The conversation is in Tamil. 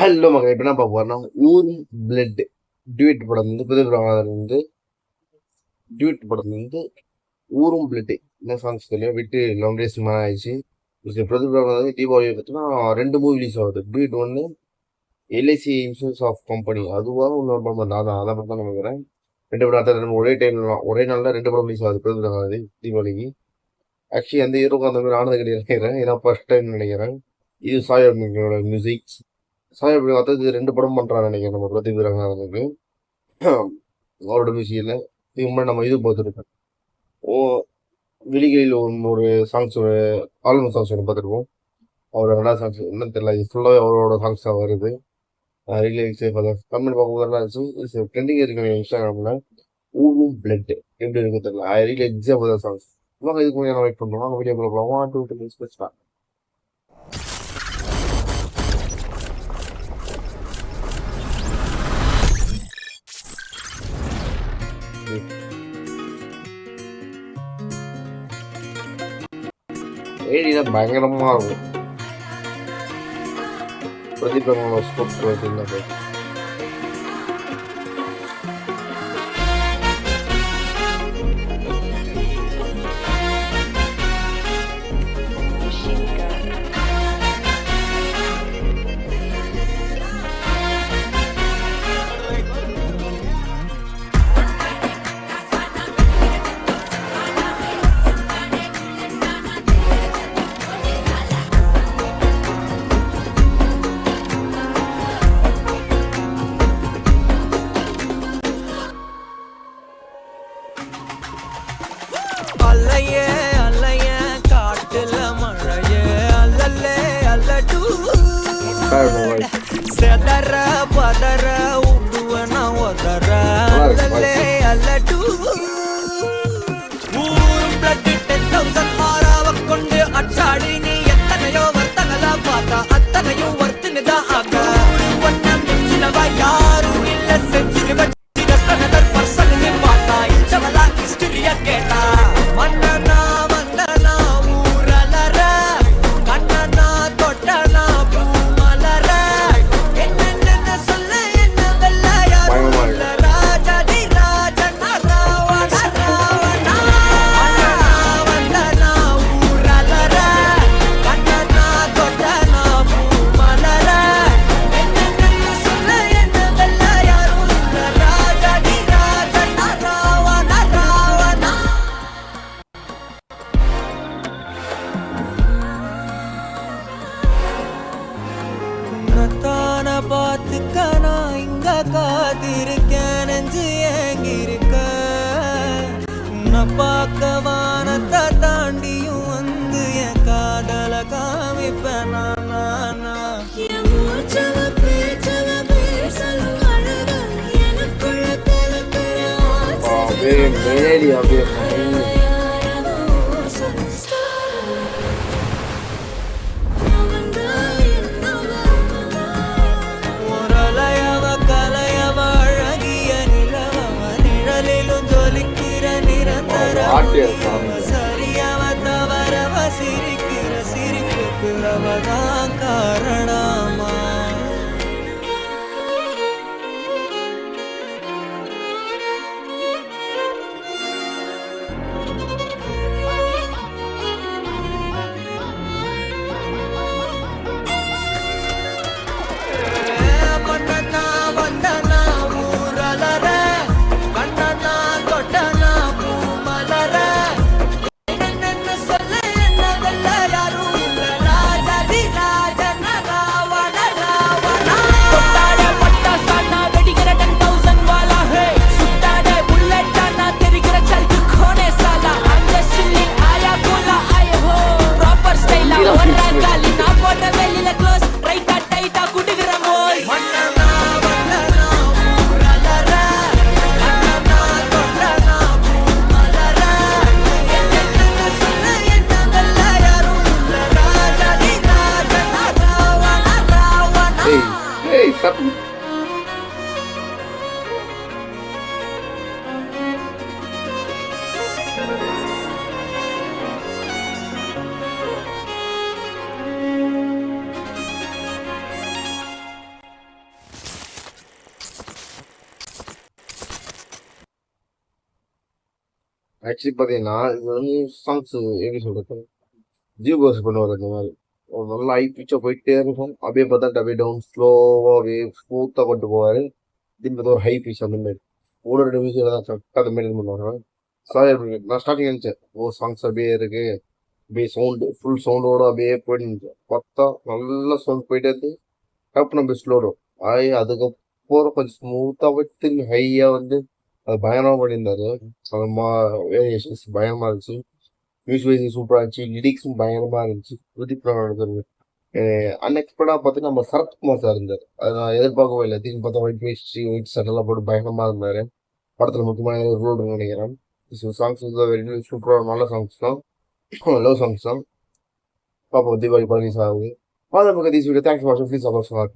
ஹலோ மகன், இப்போ என்ன பார்க்க போறோம்னா ஊரும் பிளட் டியூட் படம் வந்து புதுப்பிரகாரம் வந்து ஊரும் பிளட் என்ன சாங்ஸ் தெரியும் விட்டு லாங் டேஸ் மேலே ஆயிடுச்சு. புதுப்பிரகாரம் வந்து தீபாவளி பார்த்தீங்கன்னா 2 மூவி ரிலீஸ் ஆகுது. டியூட் ஒன்று எல்ஐசி இன்சூரன்ஸ் ஆஃப் கம்பெனி, அதுவாக இன்னொரு படம் பண்ண அதை படம் தான் நினைக்கிறேன். 2 படம் அடுத்த ஒரே டைம்லாம் ஒரே நாளில் 2 படம் ரிலீஸ் ஆகுது புதுப்பிரகாரம் தீபாவளிக்கு. ஆக்சுவலி அந்த ஹீரோக்கு அந்த மாதிரி ஆனது கிடையாது நினைக்கிறேன், ஏன்னா ஃபர்ஸ்ட் டைம் நினைக்கிறேன். இது சாய் அபினயோட மியூசிக். சாய் அப்படி பார்த்தா 2 படம் பண்ணுறான்னு நினைக்கிறேன் நம்ம பிரதீப் அவரோட மியூசிக்கில். இதுக்கு முன்னாடி நம்ம இது பார்த்துருக்கோம், விழிகளில் ஒரு சாங்ஸ், ஒரு ஆல்பம் சாங்ஸ் ஒன்று பார்த்துருப்போம். அவரோட நல்லா சாங்ஸ் என்ன தெரியல, இது ஃபுல்லாகவே அவரோட சாங்ஸ் தான் வருது. கமெண்ட் பார்க்கும்போது ட்ரெண்டிங் இருக்கு இன்ஸ்டாகிராமில். ஊரும் பிளட் எப்படி இருக்கு தெரியல. ஐ ரியலி எக்ஸாம் தான் சாங்ஸ். இவங்க இதுக்கு முன்னாடி வெயிட் பண்ணுறோம். அவங்க வீடியோ போகலாம். 1 2 3 ஸ்டார்ட். ஏடினா பயங்கரமா இருக்கும். பிரதீபங்களோட ஸ்கோப் பார்த்தீங்கன்னா செதற பதற உடுவன ஒதற அல்லலே அல்லடு ஊரும் பிளட் 10,000 ஆறாவ கொண்டு அச்சாடி நீ எத்தனையோ வர்த்தகலா பார்த்தா அத்தனையும் வர்த்தினிதான் ஆக ஒன்ன மிஞ்சினவா யாரும் இல்ல செஞ்சிரு வச்சி கஸ்டனதர் பர்சனுக்கு பார்த்தா இச்சவலா ஹிஸ்டரிய கேட்டா மன்னனா வந்தனா ஊரலற கண்ணனா தொட்டனா பார்த்துக்கனா இங்க காத்திருக்கேன் நெஞ்சு ஏங்கிருக்க உன்னை பார்க்க வானத்தை தாண்டியும் வந்து என் காதல காமிப்பேன் நானா சரியாவ தவறவ சிரிக்கிற சிரிப்புக்கு அவதான் காரணமா மன்னனா வந்தனா ஊரலற கண்ணனா தொட்டனா பூமலற ஆக்சுவலி பார்த்தீங்கன்னா இது வந்து சாங்ஸ் எப்படி சொல்றது ஜியோ கோஸ் பண்ணுவார் இந்த மாதிரி ஒரு நல்ல ஹை பிச்சா போயிட்டே இருக்கும் அப்படியே பார்த்தா அப்படியே டவுன் ஸ்லோவாக அப்படியே ஸ்மூத்தாக கொண்டு போவார் திரும்பி ஒரு ஹை பிச் அந்த மாதிரி ஒரு 2 மியூசிக் தான் கரெக்டாக அந்த மாதிரி பண்ணுவாங்க சாரி நான் ஸ்டார்டிங் நினச்சேன் சாங்ஸ் அப்படியே இருக்கு அப்படியே சவுண்டு ஃபுல் சவுண்டோட அப்படியே போயிட்டு இருந்துச்சு பார்த்தா நல்ல சவுண்ட் போயிட்டே இருக்கு டப் நம்ம ஸ்லோடும் அதுக்கப்புறம் கொஞ்சம் ஸ்மூத்தாக போயிட்டு திரும்பி ஹையாக வந்து அது பயங்கரமாக பண்ணியிருந்தாரு அது வேரியேஷன்ஸ் பயங்கரமாக இருந்துச்சு மியூசிக் வைஸ் சூப்பராக இருந்துச்சு லிரிக்ஸும் பயங்கரமாக இருந்துச்சு ருதிக் அன்எக்ஸ்பெக்டாக பார்த்து நம்ம சரத்குமார் சார் இருந்தார் அது நான் எதிர்பார்க்கவே இல்லை திரும்பி பார்த்தா ஒயிட் வேஸ்ட் ஒயிட் சட்டெல்லாம் போட்டு பயங்கரமாக இருந்தார் படத்தில் முக்கியமான ரோல் நினைக்கிறேன் சாங்ஸ் வெரி சூப்பராக நல்ல சாங்ஸ் தான் லவ் சாங்ஸ் தான் பார்ப்போம் தீபாவளி 15 ஆகுது. All the Booker, this video. Thanks for watching. Please subscribe.